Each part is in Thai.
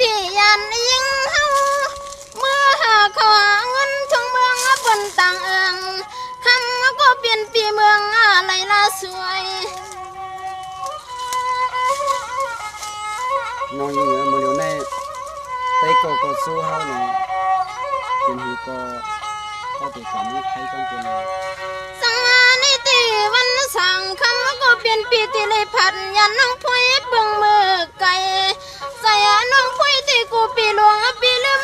ที่ยันยิงเฮาเมื่อหาขอเงินทงเมืองบนต่างเอิงคำก็เปลี่ยนปีเมืองอะไรล่ะสวยน้องยิงมือเดียวในไต้ก็สู้เฮาเนาะเป็นฮีก็เข้าไปกับมือใครต้องเป็นสังในตีวันสั่งคำก็เปลี่ยนปีที่เลยพันยันน้องพวยเบิ่งมือไก่ใส่น้องพวยที่กูปีหลวงปีลืม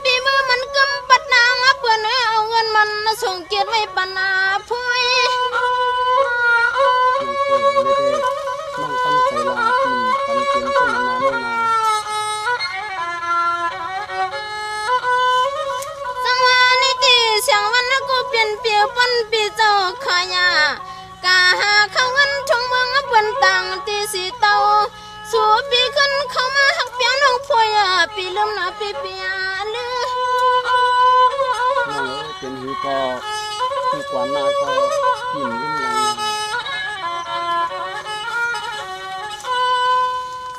ปีมือมันกำปัดนางเพื่อนเอาเงินมันส่งเกียรติไว้ปนาพวยน้องตั้งใจลาปีปันเตียนต้นนานๆนาสังในตีเสียงวันก็เปลี่ยนเปียปันปีเจ้าขายากาหาเข้าเงินชงเมืองบนต่างตีสีเตาสู่ปีขึ้นเข้ามาหักเปียน้องพวยปีลืมนะปีเปียลือน้องเป็นฮีก็คือกว่านาก็หินลิ้มลัง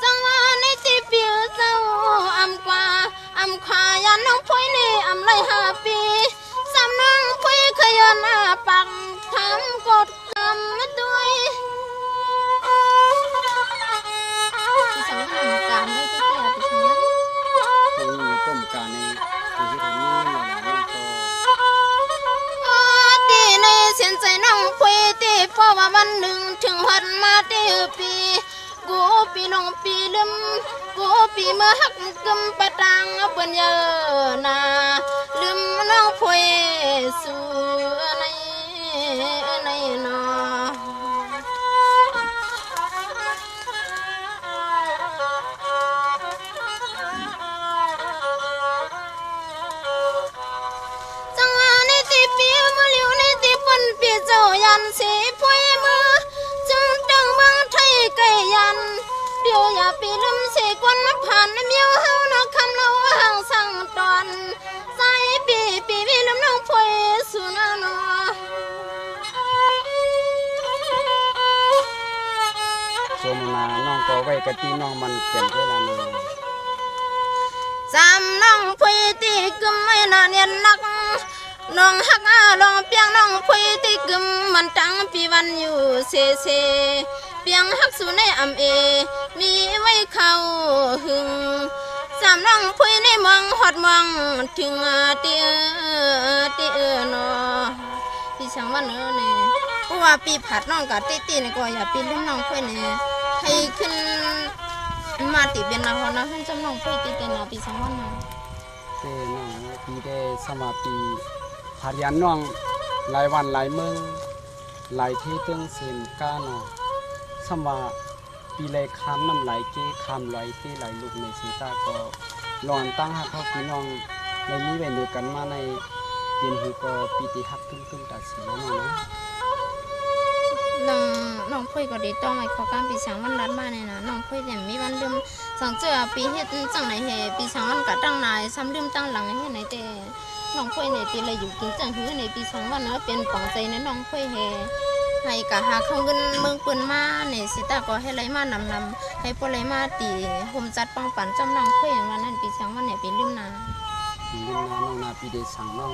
จังว่าในตีเปียเจ้าอำกว่าอำขวายันน้องพวยนี่อำไร5 ปีสำน้องพวยขยันปักทำกดคำด้วยสังหารการไม่ได้แก่ไปทั้งนั้นมีต้มการในที่ที่นี้หลายน้องก็ตีในเสียนใจน้องพวยตีเพราะว่าวันหนึ่งถึงหัดมาตีปีกูปีน้องปีลืมกูปีเมื่อหักกึมปะตังเปิ้นเยอะนาลืมน้องพวยสู่ในนอจังหวะในตีปีมือเหลียวในตีปนปีเจ้ายันสีพวยมือจึงดังเมืองไทยไก่ยันเดี๋ยวอย่าปีลืมเสกวันมาผ่านเมียวเฮาเนาะคำเราห่างสั่งตอนใส่ปีวิลืมน้องพวยสุนานอโซมนาน้องก็ไว้กะตีน้องมันเก็บไว้ละนาจำน้องพวยตีกึมไม่นานเนียนนักน้องหักลองเปียงน้องพวยตีกึมมันตั้งปีวันอยู่เซเปียงหักสู่ในอำเอมีไว้เข้าหึงสามน้องพวยในมองหอดมองถึงเตีนอพี่ช่างวันเนี่ยเพราะว่าปีผัดน้องกับตีเนี่ยก็อย่าปีลืมน้องพวยเนี่ยให้ขึ้นมาติเป็นนาฮอนะให้จำน้องพวยตีนาปีช่างวันนะเต้น้องปีได้สมาปีผัดยันน้องหลายวันหลายมื้อหลายที่ตึงเส้นก้าเนาะสมาปีเลยคำน้ำไหลเก้คำไหลที่ไหลลูกในสีตาก็ลอนตั้งหักเขาพี่น้องในนี้เวนกันมาในเย็นฮีก็ปีติหักขึ้นตัดสีแล้วนะน้องพวยก็ดีต้องไอ้ขอการปีช่างวันรัดมาเนี่ยนะน้องพวยเนี่ยมีวันลืมสั่งเจอปีเฮ็ดจังไหนเหปีช่างวันกะตั้งนายซ้ำลืมตั้งหลังให้ไหนแต่น้องพวยเนี่ยตีเลยอยู่กินจังหื้อในปีช่างวันเนาะเป็นปองใจในน้องพวยเฮให้กะหาเข้าเงินเมืองปืนมาเนี่ยสิตาก็ให้ไรมานำให้พวกไรมาตีห่มจัดปังปันจำน้องพวยวันนั้นปีช่างวันเนี่ยเป็นลืมนาน้องนาปีเดสั่งน้อง